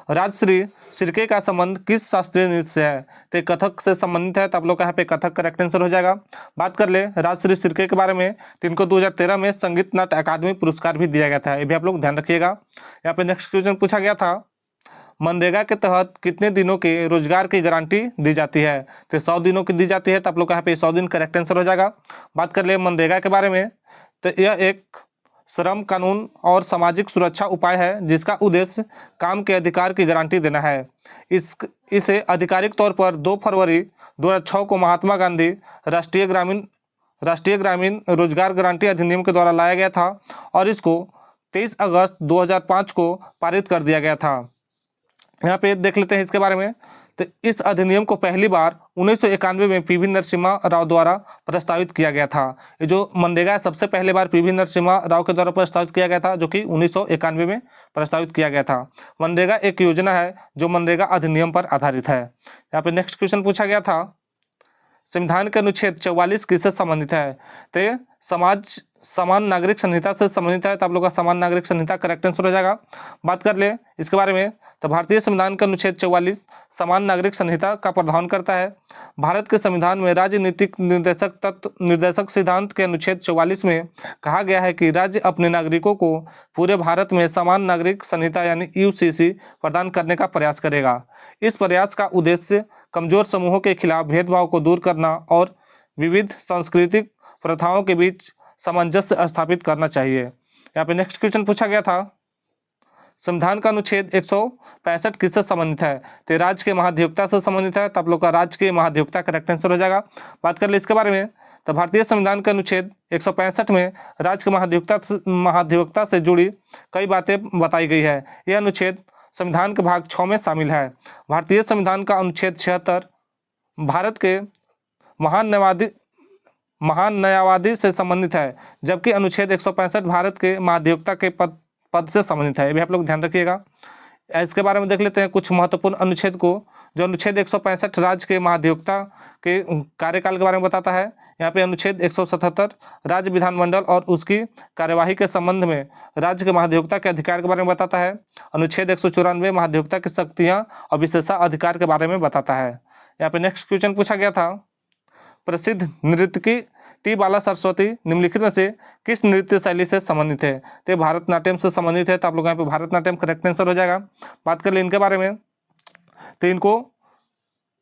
राजश्री सिरके का संबंध किस शास्त्रीय नृत्य से है? तो ये कथक से संबंधित है, तो आप लोग का यहाँ पे कथक करेक्ट आंसर हो जाएगा। बात कर ले राजश्री सिरके के बारे में, तो इनको 2013 में संगीत नाट्य अकादमी पुरस्कार भी दिया गया था, ये भी आप लोग ध्यान रखिएगा। यहाँ पे नेक्स्ट क्वेश्चन पूछा गया था, मनरेगा के तहत कितने दिनों के रोजगार की गारंटी दी जाती है? तो 100 दिनों की दी जाती है, तो आप लोग का यहाँ पे 100 दिन करेक्ट आंसर हो जाएगा। बात कर ले मनरेगा के बारे में, तो यह एक श्रम कानून और सामाजिक सुरक्षा उपाय है जिसका उद्देश्य काम के अधिकार की गारंटी देना है। इसे आधिकारिक तौर पर 2 फरवरी 2006 को महात्मा गांधी राष्ट्रीय ग्रामीण रोजगार गारंटी अधिनियम के द्वारा लाया गया था और इसको 23 अगस्त 2005 को पारित कर दिया गया था। यहाँ पे देख लेते हैं इसके बारे में। तो इस अधिनियम को पहली बार 1991 में पीवी नरसिम्हा राव द्वारा प्रस्तावित किया गया था। ये जो मनरेगा सबसे पहले बार पीवी नरसिम्हा राव के द्वारा प्रस्तावित किया गया था, जो कि 1991 में प्रस्तावित किया गया था। मनरेगा एक योजना है जो मनरेगा अधिनियम पर आधारित है। यहाँ पे नेक्स्ट क्वेश्चन पूछा गया था, संविधान के अनुच्छेद 44 किससे संबंधित है? तो ये समान नागरिक संहिता से संबंधित है, तो आप लोग का समान नागरिक संहिता करेक्ट आंसर हो जाएगा। बात कर ले इसके बारे में, तो भारतीय संविधान का अनुच्छेद 44 समान नागरिक संहिता का प्रावधान करता है। भारत के संविधान में राजनीतिक निर्देशक सिद्धांत के अनुच्छेद 44 में कहा गया है कि राज्य अपने नागरिकों को पूरे भारत में समान नागरिक संहिता यानी यूसीसी प्रदान करने का प्रयास करेगा। इस प्रयास का उद्देश्य कमजोर समूहों के खिलाफ भेदभाव को दूर करना और विविध सांस्कृतिक प्रथाओं के बीच सामंजस्य स्थापित करना चाहिए। यहाँ पे नेक्स्ट क्वेश्चन पूछा गया था, संविधान का अनुच्छेद 165 किससे संबंधित है? तो राज्य के महाधिवक्ता से संबंधित है, तो आप लोग का राज्य के महाधिवक्ता करेक्ट आंसर हो जाएगा। बात कर ले इसके बारे में, तो भारतीय संविधान के अनुच्छेद 165 में राज्य के महाधिवक्ता से जुड़ी कई बातें बताई गई है। यह अनुच्छेद संविधान के भाग 6 में शामिल है। भारतीय संविधान का अनुच्छेद 76 भारत के महान न्यायवादी से संबंधित है, जबकि अनुच्छेद 165 भारत के महाधिवक्ता के पद से संबंधित है। ये भी आप लोग ध्यान रखिएगा। इसके बारे में देख लेते हैं कुछ महत्वपूर्ण अनुच्छेद को। जो अनुच्छेद 165 राज्य के महाधिवक्ता के कार्यकाल के बारे में बताता है। यहाँ पे अनुच्छेद 177 राज्य विधानमंडल और उसकी कार्यवाही के संबंध में राज्य के महाधिवक्ता के अधिकार के बारे में बताता है। अनुच्छेद 194 महाधिवक्ता की शक्तियाँ और विशेषाधिकार के बारे में बताता है। यहाँ पे नेक्स्ट क्वेश्चन पूछा गया था, प्रसिद्ध नृत्यकी टी बाला सरस्वती निम्नलिखित में से किस नृत्य शैली से संबंधित है? तो भारतनाट्यम से संबंधित है, तो आप लोग यहाँ पे भारतनाट्यम करेक्ट आंसर हो जाएगा। बात कर ले इनके बारे में, तो इनको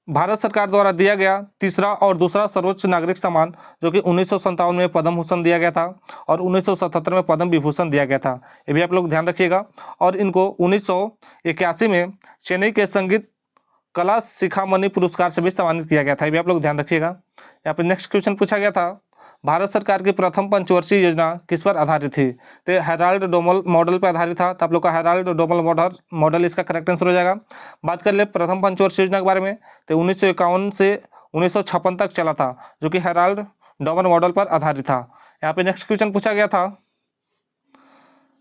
भारत सरकार द्वारा दिया गया तीसरा और दूसरा सर्वोच्च नागरिक सम्मान, जो कि 1957 में पद्म भूषण दिया गया था और 1977 में पद्म विभूषण दिया गया था। ये भी आप लोग ध्यान रखिएगा। और इनको 1981 में चेन्नई के संगीत कला शिखामणि पुरस्कार से भी सम्मानित किया गया था। ये भी आप लोग ध्यान रखिएगा। यहाँ पे नेक्स्ट क्वेश्चन पूछा गया था, भारत सरकार की प्रथम पंचवर्षीय योजना किस पर आधारित थी? तो हेराल्ड डोमल मॉडल पर आधारित था, तो आप लोग का हेराल्ड डोमल मॉडल इसका करेक्ट आंसर हो जाएगा। बात कर ले प्रथम पंचवर्षीय योजना के बारे में, तो 1951 से 1956 तक चला था, जो कि हेराल्ड डोमल मॉडल पर आधारित था। यहाँ पे नेक्स्ट क्वेश्चन पूछा गया था,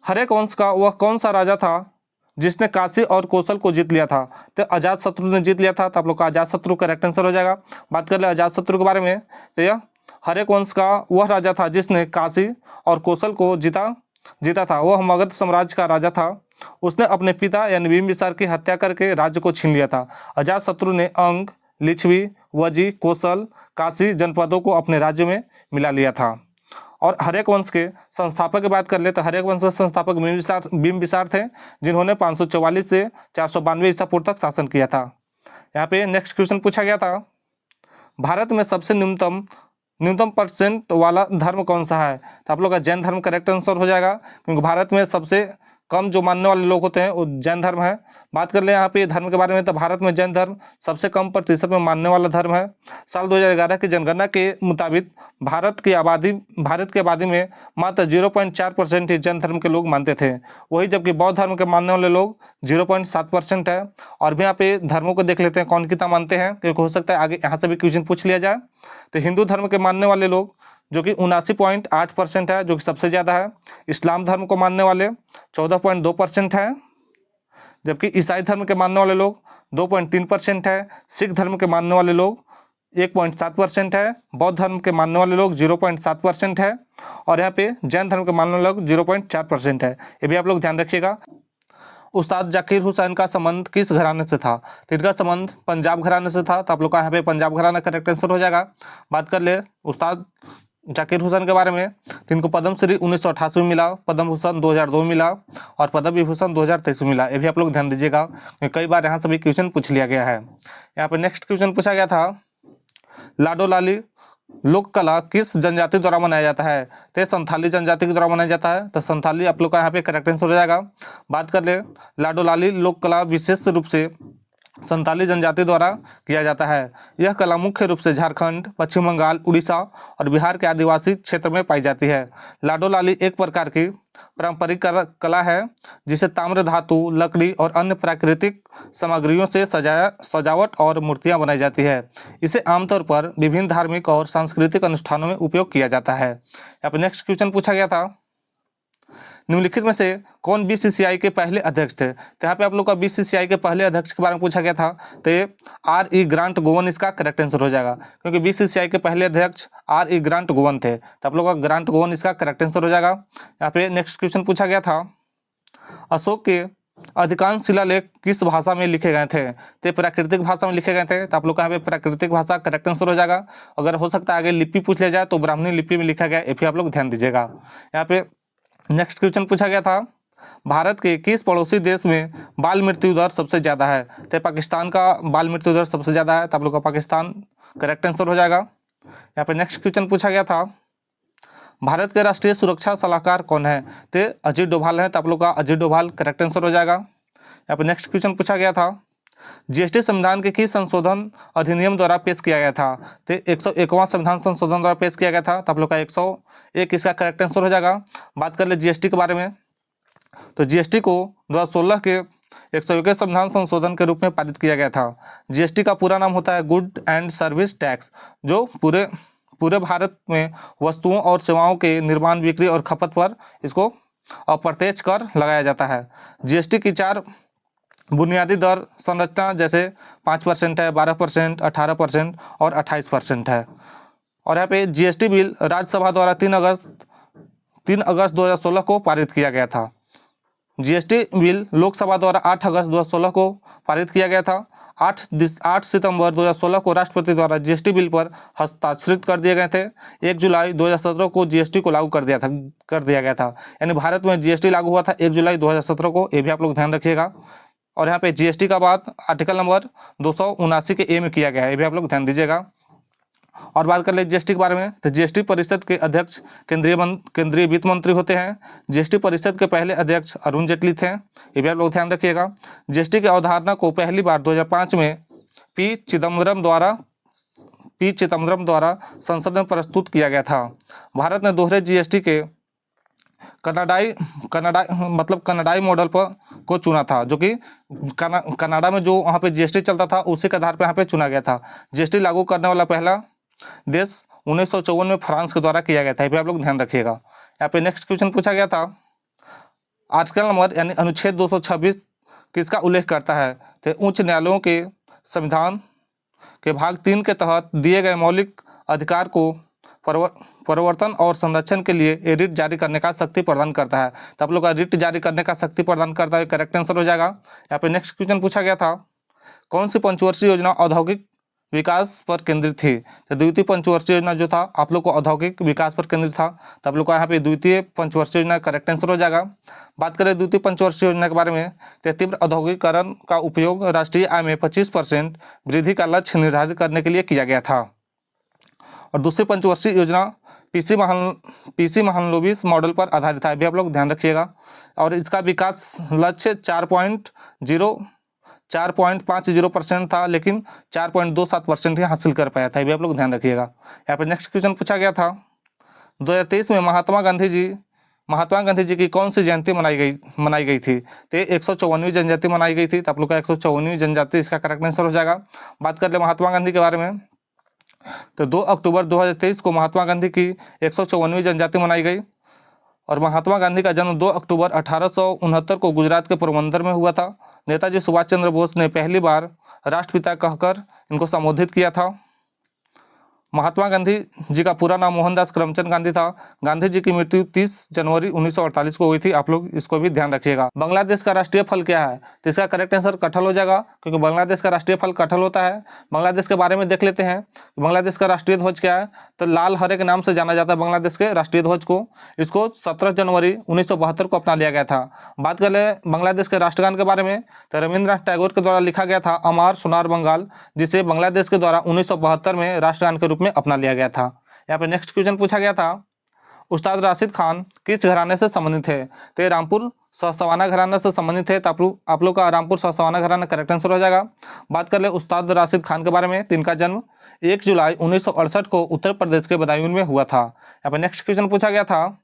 हर्यक वंश का वह कौन सा राजा था जिसने काशी और कौशल को जीत लिया था? तो अजातशत्रु ने जीत लिया था, तो आप लोग का अजातशत्रु करेक्ट आंसर हो जाएगा। बात कर ले अजातशत्रु के बारे में, तो यह हर्यक वंश का वह राजा था जिसने काशी और कौशल को जीता था। वह मगध साम्राज्य का राजा था। उसने अपने पिता यानी बिंबिसार की हत्या करके राज्य को छीन लिया था। अजातशत्रु ने अंग, लिच्छवी, वजी, कौशल, काशी जनपदों को अपने राज्य में मिला लिया था। और हर्यक वंश के संस्थापक की बात कर ले, तो हर्यक वंश के संस्थापक बिंबिसार थे, जिन्होंने 544 से 492 ईसा पूर्व तक शासन किया था। यहाँ पे नेक्स्ट क्वेश्चन पूछा गया था, भारत में सबसे न्यूनतम परसेंट वाला धर्म कौन सा है? तो आप लोग का जैन धर्म करेक्ट आंसर हो जाएगा, क्योंकि भारत में सबसे कम जो मानने वाले लोग होते हैं वो जैन धर्म है। बात कर ले यहाँ पे धर्म के बारे में, तो भारत में जैन धर्म सबसे कम प्रतिशत में मानने वाला धर्म है। साल 2011 की जनगणना के मुताबिक भारत की आबादी में मात्र 0.4% ही जैन धर्म के लोग मानते थे, वही जबकि बौद्ध धर्म के मानने वाले लोग 0.7% है। और भी यहाँ पे धर्मों को देख लेते हैं कौन कितना मानते हैं, क्योंकि हो सकता है आगे यहाँ से भी क्वेश्चन पूछ लिया जाए। तो हिंदू धर्म के मानने वाले लोग जो कि 79.8% है, जो कि सबसे ज़्यादा है। इस्लाम धर्म को मानने वाले 14.2% है, जबकि ईसाई धर्म के मानने वाले लोग 2.3% है। सिख धर्म के मानने वाले लोग 1.7% है। बौद्ध धर्म के मानने वाले लोग 0.7% है। और यहाँ पे जैन धर्म के मानने वाले लोग 0.4% है। ये भी आप लोग ध्यान रखिएगा। उस्ताद जाकिर हुसैन का संबंध किस घराने से था? तो इनका संबंध पंजाब घराने से था, तो आप लोग का यहाँ पे पंजाब घराना करेक्ट आंसर हो जाएगा। बात कर ले उस्ताद जाकिर हुसैन के बारे में, तो इनको पद्मश्री 1988 में मिला, पद्म भूषण 2002 में मिला और पद्म विभूषण 2023 में मिला। ये भी आप लोग ध्यान दीजिएगा, कई बार यहाँ से भी क्वेश्चन पूछ लिया गया है। यहाँ पे नेक्स्ट क्वेश्चन पूछा गया था, लाडो लाली लोक कला किस जनजाति द्वारा मनाया जाता है? तो संथाली जनजाति के द्वारा मनाया जाता है, तो संथाली आप लोग का यहाँ पे करेक्ट आंसर हो जाएगा। बात कर ले लाडो लाली लोक कला विशेष रूप से संथाली जनजाति द्वारा किया जाता है। यह कला मुख्य रूप से झारखंड, पश्चिम बंगाल, उड़ीसा और बिहार के आदिवासी क्षेत्र में पाई जाती है। लाडो लाली एक प्रकार की पारंपरिक कला है जिसे ताम्र धातु, लकड़ी और अन्य प्राकृतिक सामग्रियों से सजावट और मूर्तियां बनाई जाती है। इसे आमतौर पर विभिन्न धार्मिक और सांस्कृतिक अनुष्ठानों में उपयोग किया जाता है। यहाँ पर नेक्स्ट क्वेश्चन पूछा गया था, निम्नलिखित में से कौन बीसीसीआई के पहले अध्यक्ष थे? तो यहाँ पे आप लोग का बीसीसीआई के पहले अध्यक्ष के बारे में पूछा गया था, तो ये R.E. ग्रांट गोवन इसका करेक्ट आंसर हो जाएगा, क्योंकि बीसीसीआई के पहले अध्यक्ष R.E. ग्रांट गोवन थे, तो आप लोग का ग्रांट गोवन इसका करेक्ट आंसर हो जाएगा। यहाँ पे नेक्स्ट क्वेश्चन पूछा गया था, अशोक के अधिकांश शिलालेख किस भाषा में लिखे गए थे? तो प्राकृतिक भाषा में लिखे गए थे, तो आप लोग का यहाँ पे प्राकृतिक भाषा करेक्ट आंसर हो जाएगा। अगर हो सकता है आगे लिपि पूछ लिया जाए तो ब्राह्मणी लिपि में लिखा गया, ये भी आप लोग ध्यान दीजिएगा। यहाँ पे नेक्स्ट क्वेश्चन पूछा गया था, भारत के किस पड़ोसी देश में बाल मृत्यु दर सबसे ज्यादा है? तो पाकिस्तान का बाल मृत्यु दर सबसे ज्यादा है, तो आप लोग का पाकिस्तान करेक्ट आंसर हो जाएगा। यहाँ पे नेक्स्ट क्वेश्चन पूछा गया था, भारत के राष्ट्रीय सुरक्षा सलाहकार कौन है? तो अजीत डोभाल है, तो आप लोग का अजीत डोभाल करेक्ट आंसर हो जाएगा। यहाँ पे नेक्स्ट क्वेश्चन पूछा गया था, जीएसटी संविधान के किस संशोधन अधिनियम द्वारा पेश किया गया था? तो 101वां संविधान संशोधन द्वारा पेश किया गया था, तो आप लोग का 101 इसका करेक्ट आंसर हो जाएगा। बात कर ले जीएसटी के बारे में, तो जीएसटी को 2016 के 101वें संविधान संशोधन के रूप में पारित किया गया था। जीएसटी का पूरा नाम होता है गुड एंड सर्विस टैक्स, जो पूरे भारत में वस्तुओं और सेवाओं के निर्माण, बिक्री और खपत पर इसको अप्रत्यक्ष कर लगाया जाता है। जीएसटी की 4 बुनियादी दर संरचना जैसे 5% है, 12%, 18% और 28% है। और यहाँ पे जीएसटी बिल राज्यसभा द्वारा 3 अगस्त 2016 को पारित किया गया था। जीएसटी बिल लोकसभा द्वारा 8 अगस्त 2016 को पारित किया गया था। 8 सितंबर 2016 को राष्ट्रपति द्वारा जीएसटी बिल पर हस्ताक्षरित कर दिए गए थे। 1 जुलाई 2017 को जीएसटी को लागू कर दिया गया था। यानी भारत में जीएसटी लागू हुआ था 1 जुलाई 2017 को, ये भी आप लोग ध्यान रखिएगा। और यहाँ पे जीएसटी का बात आर्टिकल नंबर 279 के ए में किया गया है, ये भी आप लोग ध्यान दीजिएगा। और बात कर ले जीएसटी के बारे में, तो जीएसटी परिषद के अध्यक्ष केंद्रीय वित्त मंत्री होते हैं। जीएसटी परिषद के पहले अध्यक्ष अरुण जेटली थे, ये भी आप लोग ध्यान रखिएगा। जीएसटी की अवधारणा को पहली बार 2005 में पी चिदम्बरम द्वारा संसद में प्रस्तुत किया गया था। भारत ने दोहरे जीएसटी के कनाडाई मॉडल को चुना था, जो कि कनाडा में जो वहाँ पे जीएसटी चलता था उसी के आधार पर यहाँ पे चुना गया था। जीएसटी लागू करने वाला पहला देश 1954 में फ्रांस के द्वारा किया गया था, ये भी आप लोग ध्यान रखिएगा। यहाँ पे नेक्स्ट क्वेश्चन पूछा गया था, आर्टिकल नंबर यानी अनुच्छेद 226 किसका उल्लेख करता है? तो उच्च न्यायालयों के संविधान के भाग 3 के तहत दिए गए मौलिक अधिकार को परिवर्तन और संरक्षण के लिए रिट जारी करने का शक्ति प्रदान करता है। तो आप लोग का रिट जारी करने का शक्ति प्रदान करता है, करेक्ट आंसर हो जाएगा। यहाँ पे नेक्स्ट क्वेश्चन पूछा गया था, कौन सी पंचवर्षीय योजना औद्योगिक विकास पर केंद्रित थी? तो द्वितीय पंचवर्षीय योजना जो था आप लोग को औद्योगिक विकास पर केंद्रित था, तो आप लोग का यहाँ पे द्वितीय पंचवर्षीय योजना करेक्ट आंसर हो जाएगा। बात करें द्वितीय पंचवर्षीय योजना के बारे में, तो तीव्र औद्योगिकरण का उपयोग राष्ट्रीय आय में 25% वृद्धि का लक्ष्य निर्धारित करने के लिए किया गया था। और दूसरी पंचवर्षीय योजना पीसी महालनोबिस मॉडल पर आधारित है, भी आप लोग ध्यान रखिएगा। और इसका विकास लक्ष्य 4.50% था, लेकिन 4.27% ही हासिल कर पाया था, ये भी आप लोग ध्यान रखिएगा। यहाँ पे नेक्स्ट क्वेश्चन पूछा गया था, 2023 में महात्मा गांधी जी की कौन सी जयंती मनाई गई थी? तो 154वीं जनजाति मनाई गई थी, तो आप लोग का 154वीं जनजाति इसका करेक्ट आंसर हो जाएगा। बात कर ले महात्मा गांधी के बारे में, तो 2 अक्टूबर 2023 को महात्मा गांधी की 154वीं जनजाति मनाई गई। और महात्मा गांधी का जन्म 2 अक्टूबर 1869 को गुजरात के पोरबंदर में हुआ था। नेताजी सुभाष चंद्र बोस ने पहली बार राष्ट्रपिता कहकर इनको संबोधित किया था। महात्मा गांधी जी का पूरा नाम मोहनदास करमचंद गांधी था। गांधी जी की मृत्यु 30 जनवरी 1948 को हुई थी। आप लोग इसको भी ध्यान रखिएगा। बांग्लादेश का राष्ट्रीय फल क्या है? तो इसका करेक्ट आंसर कटहल हो जाएगा, क्योंकि बांग्लादेश का राष्ट्रीय फल कटहल होता है। बांग्लादेश के बारे में देख लेते हैं। बांग्लादेश का राष्ट्रीय ध्वज क्या है? तो लाल हरे के नाम से जाना जाता है बांग्लादेश के राष्ट्रीय ध्वज को। इसको 17 जनवरी 1972 को अपना लिया गया था। बात कर ले बांग्लादेश के राष्ट्रगान के बारे में, तो रविंद्रनाथ टैगोर के द्वारा लिखा गया था अमार सोनार बंगाल, जिसे बांग्लादेश के द्वारा 1972 में राष्ट्रगान के रूप में अपना लिया गया था। यहाँ पे नेक्स्ट क्वेश्चन पूछा गया था, उस्ताद राशिद खान किस घराने से संबंधित है? तो ये रामपुर सवाना घराना से संबंधित है। तो आप लोग का रामपुर सवाना घराना करेक्ट आंसर हो जाएगा। बात कर ले उस्ताद राशिद खान के बारे में, तो इनका जन्म 1 जुलाई 1968 को उत्तर प्रदेश के बदायूं में हुआ था। यहाँ पे नेक्स्ट क्वेश्चन पूछा गया था,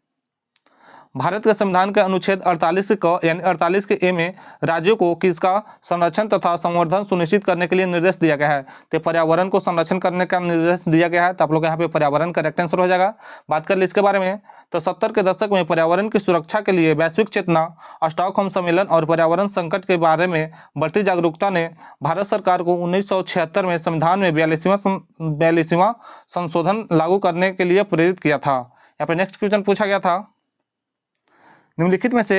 भारत के संविधान के अनुच्छेद 48 के क यानी 48 के ए में राज्यों को किसका संरक्षण तथा संवर्धन सुनिश्चित करने के लिए निर्देश दिया गया है? तो पर्यावरण को संरक्षण करने का निर्देश दिया गया है। तो आप लोग यहाँ पे पर्यावरण करेक्ट आंसर हो जाएगा। बात कर ले इसके बारे में, तो 70 के दशक में पर्यावरण की सुरक्षा के लिए वैश्विक चेतना, स्टॉकहोम सम्मेलन और पर्यावरण संकट के बारे में बढ़ती जागरूकता ने भारत सरकार को 1976 में संविधान में 42वां संशोधन लागू करने के लिए प्रेरित किया था। यहाँ पे नेक्स्ट क्वेश्चन पूछा गया था, निम्नलिखित में से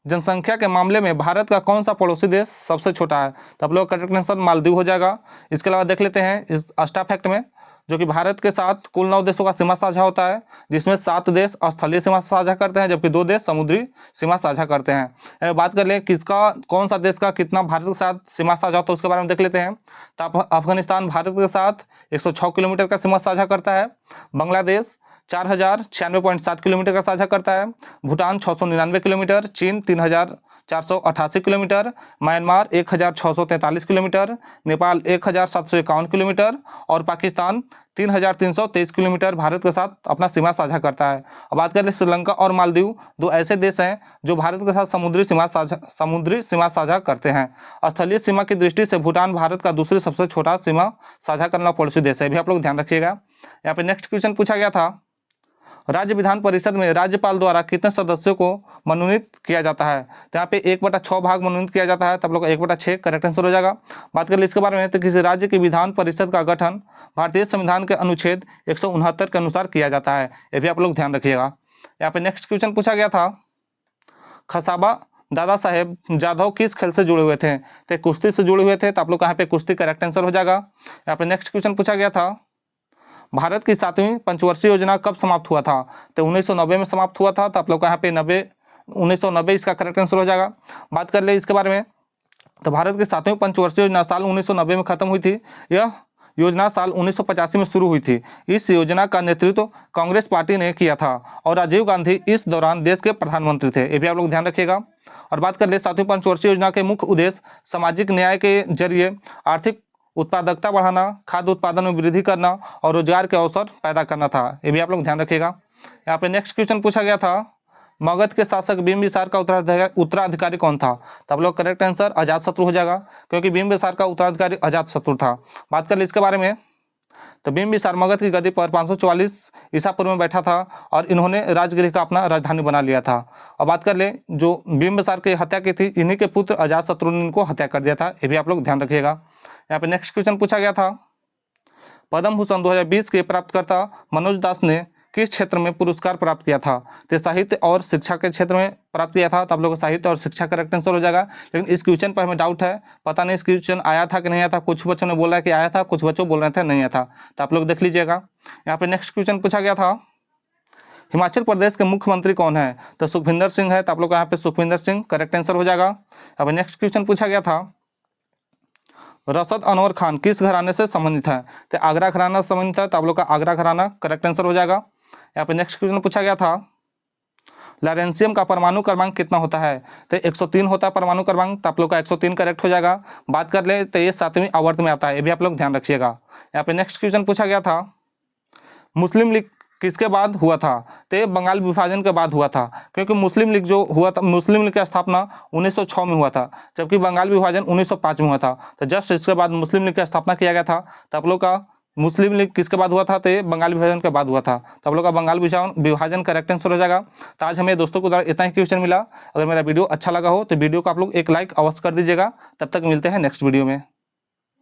जनसंख्या के मामले में भारत का कौन सा पड़ोसी देश सबसे छोटा है? तो आप लोग का करेक्ट आंसर मालदीव हो जाएगा। इसके अलावा देख लेते हैं इस अस्टा फैक्ट में, जो कि भारत के साथ कुल 9 देशों का सीमा साझा होता है, जिसमें 7 देश स्थलीय सीमा साझा करते हैं, जबकि 2 देश समुद्री सीमा साझा करते हैं। बात कर ले किसका कौन सा देश का कितना भारत के साथ सीमा साझा होता है उसके बारे में देख लेते हैं। तो अफगानिस्तान भारत के साथ 106 किलोमीटर का सीमा साझा करता है। बांग्लादेश 4096.7 किलोमीटर का साझा करता है। भूटान 699 किलोमीटर, चीन 3488 kilometre, Myanmar 1643 kilometre, Nepal 1751 kilometre और पाकिस्तान 3323 किलोमीटर भारत के साथ अपना सीमा साझा करता है। अब बात करें श्रीलंका और मालदीव, 2 ऐसे देश हैं जो भारत के साथ समुद्री सीमा साझा करते हैं। स्थलीय सीमा की दृष्टि से भूटान भारत का दूसरी सबसे छोटा सीमा साझा करना पड़ोसी देश है, भी आप लोग ध्यान रखिएगा। यहाँ पे नेक्स्ट क्वेश्चन पूछा गया था, राज्य विधान परिषद में राज्यपाल द्वारा कितने सदस्यों को मनोनीत किया जाता है? तो यहाँ पे 1/6 भाग मनोनीत किया जाता है। तब लोग 1/6 करेक्ट आंसर हो जाएगा। बात कर ले इसके बारे में, तो किसी राज्य की विधान परिषद का गठन भारतीय संविधान के अनुच्छेद 169 के अनुसार किया जाता है, ये भी आप लोग ध्यान रखिएगा। यहाँ पे नेक्स्ट क्वेश्चन पूछा गया था, खसाबा दादा साहेब जाधव किस खेल से जुड़े हुए थे? तो कुश्ती से जुड़े हुए थे। तो आप लोग यहाँ पे कुश्ती करेक्ट आंसर हो जाएगा। यहाँ पे नेक्स्ट क्वेश्चन पूछा गया था, भारत की 7वीं पंचवर्षीय योजना कब समाप्त हुआ था? तो 1990 में समाप्त हुआ था। तो आप लोग का यहाँ पे 1990 इसका करेक्ट आंसर हो जाएगा। बात कर ले इसके बारे में, तो भारत की 7वीं पंचवर्षीय योजना साल 1990 में खत्म हुई थी। यह योजना साल 1985 में शुरू हुई थी। इस योजना का नेतृत्व कांग्रेस पार्टी ने किया था और राजीव गांधी इस दौरान देश के प्रधानमंत्री थे, ये भी आप लोग ध्यान रखिएगा। और बात कर ले 7वीं पंचवर्षीय योजना के मुख्य उद्देश्य सामाजिक न्याय के जरिए आर्थिक उत्पादकता बढ़ाना, खाद्य उत्पादन में वृद्धि करना और रोजगार के अवसर पैदा करना था, ये भी आप लोग ध्यान रखिएगा। यहाँ पे नेक्स्ट क्वेश्चन पूछा गया था, मगध के शासक बिंबिसार का उत्तराधिकारी कौन था? तो आप लोग करेक्ट आंसर अजातशत्रु हो जाएगा, क्योंकि बिंबिसार का उत्तराधिकारी अजातशत्रु था। बात कर ले इसके बारे में, तो बिंबिसार मगध की गद्दी पर 544 ईसा पूर्व में बैठा था और इन्होंने राजगृह का अपना राजधानी बना लिया था। और बात कर ले जो बिंबिसार की हत्या की थी, इन्हीं के पुत्र अजातशत्रु ने इनको हत्या कर दिया था, ये भी आप लोग ध्यान रखिएगा। यहाँ पे नेक्स्ट क्वेश्चन पूछा गया था, पद्म भूषण 2020 के प्राप्तकर्ता मनोज दास ने किस क्षेत्र में पुरस्कार प्राप्त किया था? तो साहित्य और शिक्षा के क्षेत्र में प्राप्त किया था। तो आप लोगों को साहित्य और शिक्षा करेक्ट आंसर हो जाएगा। लेकिन इस क्वेश्चन पर हमें डाउट है, पता नहीं इस क्वेश्चन आया था कि नहीं आया था। कुछ बच्चों ने बोला है कि आया था, कुछ बच्चों बोल रहे थे नहीं आया था। तो आप लोग देख लीजिएगा। यहाँ पे नेक्स्ट क्वेश्चन पूछा गया था, हिमाचल प्रदेश के मुख्यमंत्री कौन है? तो सुखविंदर सिंह है। तो आप लोग यहाँ पे सुखविंदर सिंह करेक्ट आंसर हो जाएगा। अब नेक्स्ट क्वेश्चन पूछा गया था, रशद अनवर खान किस घराने से संबंधित है? तो आगरा घराना से संबंधित है। तो आप लोग का आगरा घराना करेक्ट आंसर हो जाएगा। यहाँ पे नेक्स्ट क्वेश्चन पूछा गया था, लॉरेंशियम का परमाणु क्रमांक कितना होता है? तो 103 होता है परमाणु क्रमांक। तो आप लोग का 103 करेक्ट हो जाएगा। बात कर ले तो ये 7वीं आवर्त में आता है, ये भी आप लोग ध्यान रखिएगा। यहाँ पे नेक्स्ट क्वेश्चन पूछा गया था, मुस्लिम लीग किसके बाद हुआ था? तो ये बंगाल विभाजन के बाद हुआ था, क्योंकि मुस्लिम लीग जो हुआ था, मुस्लिम लीग की स्थापना 1906 में हुआ था, जबकि बंगाल विभाजन 1905 में हुआ था। तो जस्ट इसके बाद मुस्लिम लीग की स्थापना किया गया था। तो आप लोग का मुस्लिम लीग किसके बाद हुआ था? तो ये बंगाल विभाजन के बाद हुआ था। तो आप लोग का बंगाल विभाजन करेक्ट आंसर हो जाएगा। तो आज हमें दोस्तों को द्वारा इतना ही क्वेश्चन मिला। अगर मेरा वीडियो अच्छा लगा हो तो वीडियो को आप लोग एक लाइक अवश्य कर दीजिएगा। तब तक मिलते हैं नेक्स्ट वीडियो में।